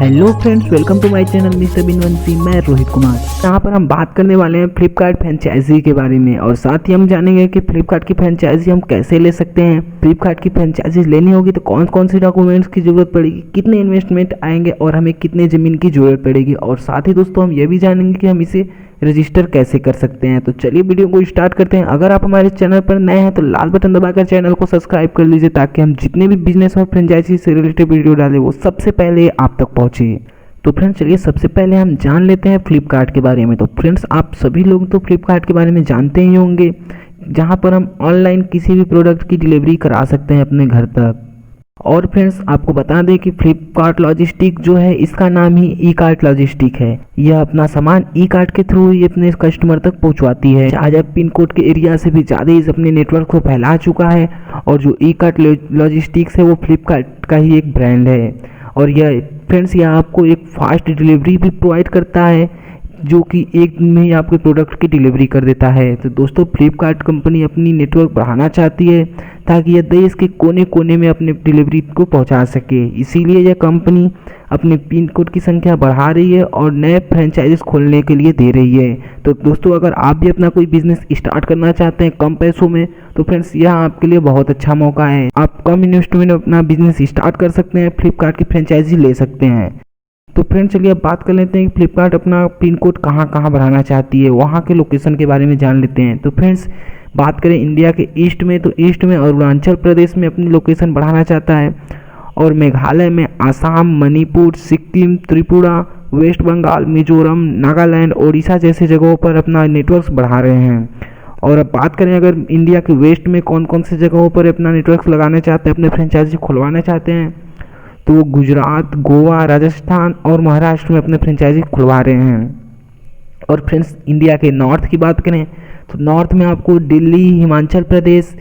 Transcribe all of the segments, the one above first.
Hello friends, welcome to my channel mister Binvanshi. मैं रोहित कुमार। यहाँ पर हम बात करने वाले हैं फ्लिपकार्ट फ्रेंचाइजी के बारे में और साथ ही हम जानेंगे कि फ्लिपकार्ट की फ्रेंचाइजी हम कैसे ले सकते हैं। फ्लिपकार्ट की फ्रेंचाइजी लेनी होगी तो कौन कौन सी डॉक्यूमेंट्स की जरूरत पड़ेगी, कितने इन्वेस्टमेंट आएंगे और हमें कितने ज़मीन की जरूरत पड़ेगी। और साथ ही दोस्तों हम ये भी जानेंगे कि हम इसे रजिस्टर कैसे कर सकते हैं। तो चलिए वीडियो को स्टार्ट करते हैं। अगर आप हमारे चैनल पर नए हैं तो लाल बटन दबाकर चैनल को सब्सक्राइब कर लीजिए ताकि हम जितने भी बिजनेस और फ्रेंचाइजी से रिलेटेड वीडियो डालें वो सबसे पहले आप तक पहुंचे। तो फ्रेंड्स चलिए सबसे पहले हम जान लेते हैं फ्लिपकार्ट के बारे में। तो फ्रेंड्स आप सभी लोग तो फ्लिपकार्ट के बारे में जानते ही होंगे, जहां पर हम ऑनलाइन किसी भी प्रोडक्ट की डिलीवरी करा सकते हैं अपने घर तक। और फ्रेंड्स आपको बता दें कि फ्लिपकार्ट लॉजिस्टिक जो है इसका नाम ही ई कार्ट लॉजिस्टिक है। यह अपना सामान ई कार्ट के थ्रू ही अपने कस्टमर तक पहुंचवाती है। आज पिन कोड के एरिया से भी ज़्यादा इस अपने नेटवर्क को फैला चुका है। और जो ई कार्ट लॉजिस्टिक्स है वो फ्लिपकार्ट का ही एक ब्रांड है। और यह फ्रेंड्स यह आपको एक फास्ट डिलीवरी भी प्रोवाइड करता है, जो कि एक दिन में ही आपके प्रोडक्ट की डिलीवरी कर देता है। तो दोस्तों फ्लिपकार्ट कंपनी अपनी नेटवर्क बढ़ाना चाहती है ताकि यह देश के कोने कोने में अपने डिलीवरी को पहुंचा सके। इसीलिए यह कंपनी अपने पिन कोड की संख्या बढ़ा रही है और नए फ्रेंचाइजीज खोलने के लिए दे रही है। तो दोस्तों अगर आप भी अपना कोई बिजनेस स्टार्ट करना चाहते हैं कम पैसों में, तो फ्रेंड्स यह आपके लिए बहुत अच्छा मौका है। आप कम इन्वेस्टमेंट में अपना बिजनेस स्टार्ट कर सकते हैं, फ्लिपकार्ट की फ्रेंचाइजी ले सकते हैं। तो फ्रेंड्स चलिए अब बात कर लेते हैं कि फ्लिपकार्ट अपना पिन कोड कहाँ कहाँ बढ़ाना चाहती है, वहाँ के लोकेशन के बारे में जान लेते हैं। तो फ्रेंड्स बात करें इंडिया के ईस्ट में, तो ईस्ट में अरुणाचल प्रदेश में अपनी लोकेशन बढ़ाना चाहता है। और मेघालय में आसाम, मणिपुर, सिक्किम, त्रिपुरा, वेस्ट बंगाल, मिजोरम, नागालैंड, ओडिशा जैसे जगहों पर अपना नेटवर्क बढ़ा रहे हैं। और अब बात करें अगर इंडिया के वेस्ट में कौन कौन सी जगहों पर अपना नेटवर्क लगाना चाहते हैं, अपने फ्रेंचाइजी खुलवाना चाहते हैं, तो वो गुजरात, गोवा, राजस्थान और महाराष्ट्र में अपने फ्रेंचाइजी खुलवा रहे हैं। और फ्रेंड्स इंडिया के नॉर्थ की बात करें तो नॉर्थ में आपको दिल्ली, हिमाचल प्रदेश,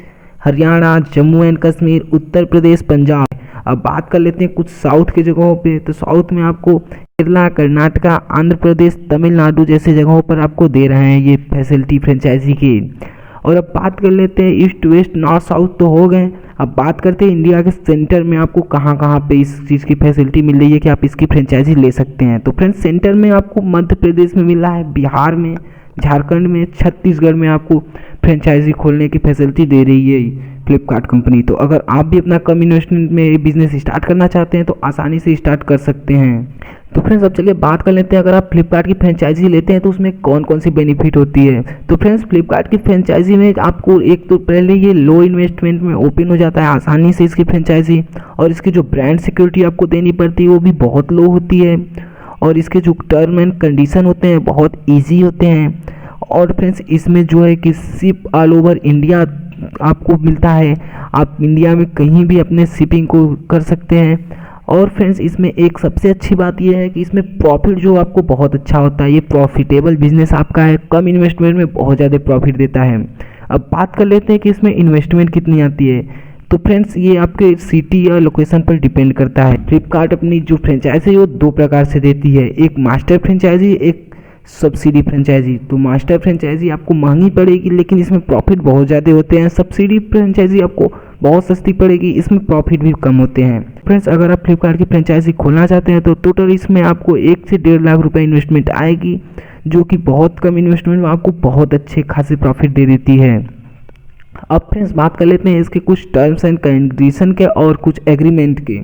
हरियाणा, जम्मू एंड कश्मीर, उत्तर प्रदेश, पंजाब। अब बात कर लेते हैं कुछ साउथ की जगहों पे। तो साउथ में आपको केरला, कर्नाटका, आंध्र प्रदेश, तमिलनाडु जैसे जगहों पर आपको दे रहे हैं ये फैसिलिटी फ्रेंचाइजी की। और अब बात कर लेते हैं ईस्ट, वेस्ट, नॉर्थ, साउथ तो हो गए। अब बात करते हैं इंडिया के सेंटर में आपको कहाँ कहाँ पे इस चीज़ की फैसिलिटी मिल रही है कि आप इसकी फ्रेंचाइजी ले सकते हैं। तो फ्रेंड्स सेंटर में आपको मध्य प्रदेश में मिल रहा है, बिहार में, झारखंड में, छत्तीसगढ़ में आपको फ्रेंचाइजी खोलने की फैसिलिटी दे रही है फ्लिपकार्ट कंपनी। तो अगर आप भी अपना कम इन्वेस्टमेंट में बिजनेस स्टार्ट करना चाहते हैं तो आसानी से स्टार्ट कर सकते हैं। तो फ्रेंड्स अब चलिए बात कर लेते हैं अगर आप फ्लिपकार्ट की फ्रेंचाइजी लेते हैं तो उसमें कौन कौन सी बेनिफिट होती है। तो फ्रेंड्स फ्लिपकार्ट की फ्रेंचाइजी में आपको एक तो पहले ये लो इन्वेस्टमेंट में ओपन हो जाता है आसानी से इसकी फ्रेंचाइजी। और इसकी जो ब्रांड सिक्योरिटी आपको देनी पड़ती है वो भी बहुत लो होती है। और इसके जो टर्म एंड कंडीशन होते हैं बहुत ईजी होते हैं। और फ्रेंड्स इसमें जो है कि शिप ऑल ओवर इंडिया आपको मिलता है, आप इंडिया में कहीं भी अपने शिपिंग को कर सकते हैं। और फ्रेंड्स इसमें एक सबसे अच्छी बात यह है कि इसमें प्रॉफिट जो आपको बहुत अच्छा होता है। ये प्रॉफिटेबल बिजनेस आपका है, कम इन्वेस्टमेंट में बहुत ज़्यादा प्रॉफिट देता है। अब बात कर लेते हैं कि इसमें इन्वेस्टमेंट कितनी आती है। तो फ्रेंड्स ये आपके सिटी या लोकेशन पर डिपेंड करता है। फ्लिपकार्ट अपनी जो फ्रेंचाइजी है वो दो प्रकार से देती है, एक मास्टर फ्रेंचाइजी, एक सब्सिडी फ्रेंचाइजी। तो मास्टर फ्रेंचाइजी आपको महंगी पड़ेगी लेकिन इसमें प्रॉफिट बहुत ज़्यादा होते हैं। सब्सिडी फ्रेंचाइजी आपको बहुत सस्ती पड़ेगी, इसमें प्रॉफिट भी कम होते हैं। फ्रेंड्स अगर आप फ्लिपकार्ट की फ्रेंचाइजी खोलना चाहते हैं तो टोटल इसमें आपको 1 से 1.5 लाख रुपए इन्वेस्टमेंट आएगी, जो कि बहुत कम इन्वेस्टमेंट में आपको बहुत अच्छे खासे प्रॉफिट दे देती है। अब फ्रेंड्स बात कर लेते हैं इसके कुछ टर्म्स एंड कंडीशन के और कुछ एग्रीमेंट के।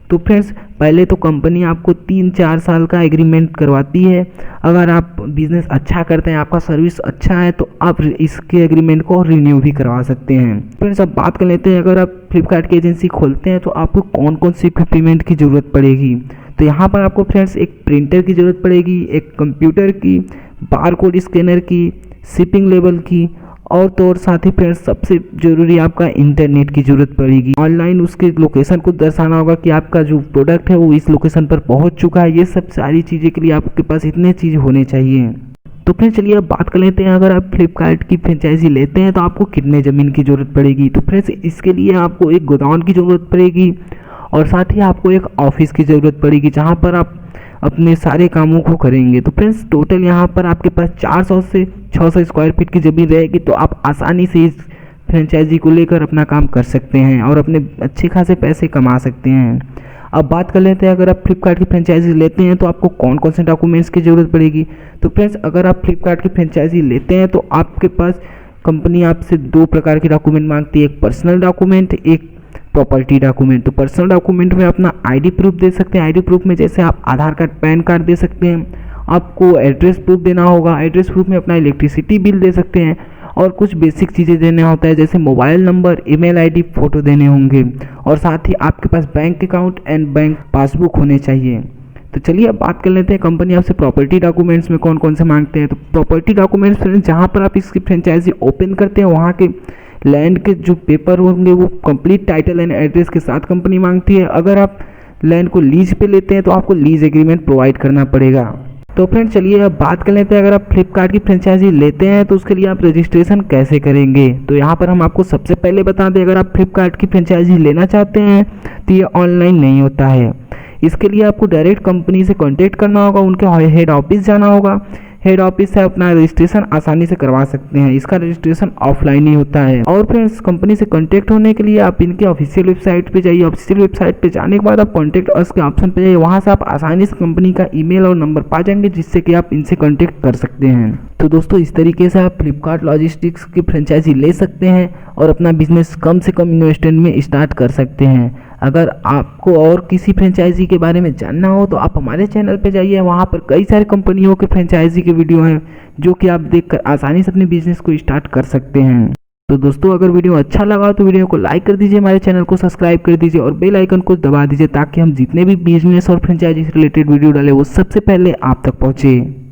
तो फ्रेंड्स पहले तो कंपनी आपको 3-4 साल का एग्रीमेंट करवाती है। अगर आप बिज़नेस अच्छा करते हैं, आपका सर्विस अच्छा है, तो आप इसके एग्रीमेंट को रिन्यू भी करवा सकते हैं। फ्रेंड्स अब बात कर लेते हैं अगर आप फ्लिपकार्ट की एजेंसी खोलते हैं तो आपको कौन कौन सी इक्विपमेंट की ज़रूरत पड़ेगी। तो यहाँ पर आपको फ्रेंड्स एक प्रिंटर की ज़रूरत पड़ेगी, एक कंप्यूटर की, बारकोड स्कैनर की, शिपिंग लेवल की, और तो और साथ ही फ्रेंड्स सबसे ज़रूरी आपका इंटरनेट की ज़रूरत पड़ेगी। ऑनलाइन उसके लोकेशन को दर्शाना होगा कि आपका जो प्रोडक्ट है वो इस लोकेशन पर पहुंच चुका है। ये सब सारी चीज़ें के लिए आपके पास इतने चीज़ होने चाहिए। तो फिर चलिए अब बात कर लेते हैं अगर आप फ्लिपकार्ट की फ्रेंचाइजी लेते हैं तो आपको कितने ज़मीन की ज़रूरत पड़ेगी। तो फ्रेंड्स इसके लिए आपको एक गोदाम की ज़रूरत पड़ेगी और साथ ही आपको एक ऑफिस की ज़रूरत पड़ेगी जहाँ पर आप अपने सारे कामों को करेंगे। तो फ्रेंड्स टोटल यहाँ पर आपके पास 400 से 600 स्क्वायर फीट की ज़मीन रहेगी, तो आप आसानी से इस फ्रेंचाइजी को लेकर अपना काम कर सकते हैं और अपने अच्छे खासे पैसे कमा सकते हैं। अब बात कर लेते हैं, अगर आप फ्लिपकार्ट की फ्रेंचाइजी लेते हैं तो आपको कौन कौन से डॉक्यूमेंट्स की ज़रूरत पड़ेगी। तो फ्रेंड्स, अगर आप फ्लिपकार्ट की फ्रेंचाइजी लेते हैं तो आपके पास कंपनी आपसे दो प्रकार के डॉक्यूमेंट मांगती है, एक पर्सनल डॉक्यूमेंट, एक प्रॉपर्टी डॉक्यूमेंट। तो पर्सनल डॉक्यूमेंट में अपना आईडी प्रूफ दे सकते हैं। आईडी प्रूफ में जैसे आप आधार कार्ड, पैन कार्ड दे सकते हैं। आपको एड्रेस प्रूफ देना होगा। एड्रेस प्रूफ में अपना इलेक्ट्रिसिटी बिल दे सकते हैं और कुछ बेसिक चीज़ें देना होता है, जैसे mobile number, email ID, photo देने होंगे और साथ ही आपके पास bank account and bank passbook होने चाहिए। तो चलिए अब बात कर लेते हैं कंपनी आपसे प्रॉपर्टी डॉक्यूमेंट्स में कौन कौन से मांगते हैं। तो प्रॉपर्टी डॉक्यूमेंट्स फ्रेंड्स, जहाँ पर आप इसकी फ्रेंचाइजी ओपन करते हैं वहाँ के लैंड के जो पेपर होंगे वो कंप्लीट टाइटल एंड एड्रेस के साथ कंपनी मांगती है। अगर आप लैंड को लीज पे लेते हैं तो आपको लीज एग्रीमेंट प्रोवाइड करना पड़ेगा। तो फ्रेंड्स, चलिए अब बात कर लेते हैं, अगर आप फ्लिपकार्ट की फ्रेंचाइजी लेते हैं तो उसके लिए आप रजिस्ट्रेशन कैसे करेंगे। तो यहाँ पर हम आपको सबसे पहले बता दें, अगर आप फ्लिपकार्ट की फ्रेंचाइजी लेना चाहते हैं तो ये ऑनलाइन नहीं होता है। इसके लिए आपको डायरेक्ट कंपनी से कांटेक्ट करना होगा, उनके हेड ऑफिस जाना होगा। हेड ऑफिस से अपना रजिस्ट्रेशन आसानी से करवा सकते हैं। इसका रजिस्ट्रेशन ऑफलाइन ही होता है। और फ्रेंड्स, कंपनी से कांटेक्ट होने के लिए आप इनके ऑफिशियल वेबसाइट पे जाइए। ऑफिशियल वेबसाइट पे जाने के बाद आप कांटेक्ट अस के ऑप्शन पे जाइए। वहाँ से आप आसानी से कंपनी का ईमेल और नंबर पा जाएंगे, जिससे कि आप इनसे कांटेक्ट कर सकते हैं। तो दोस्तों, इस तरीके से आप फ्लिपकार्ट लॉजिस्टिक्स की फ्रेंचाइजी ले सकते हैं और अपना बिजनेस कम से कम इन्वेस्टमेंट में स्टार्ट कर सकते हैं। अगर आपको और किसी फ्रेंचाइजी के बारे में जानना हो तो आप हमारे चैनल पे जाइए, वहाँ पर कई सारे कंपनियों के फ्रेंचाइजी के वीडियो हैं जो कि आप देखकर आसानी से अपने बिजनेस को स्टार्ट कर सकते हैं। तो दोस्तों, अगर वीडियो अच्छा लगा तो वीडियो को लाइक कर दीजिए, हमारे चैनल को सब्सक्राइब कर दीजिए और बेल आइकन को दबा दीजिए, ताकि हम जितने भी बिजनेस और फ्रेंचाइजी से रिलेटेड वीडियो डालें वो सबसे पहले आप तक पहुँचे।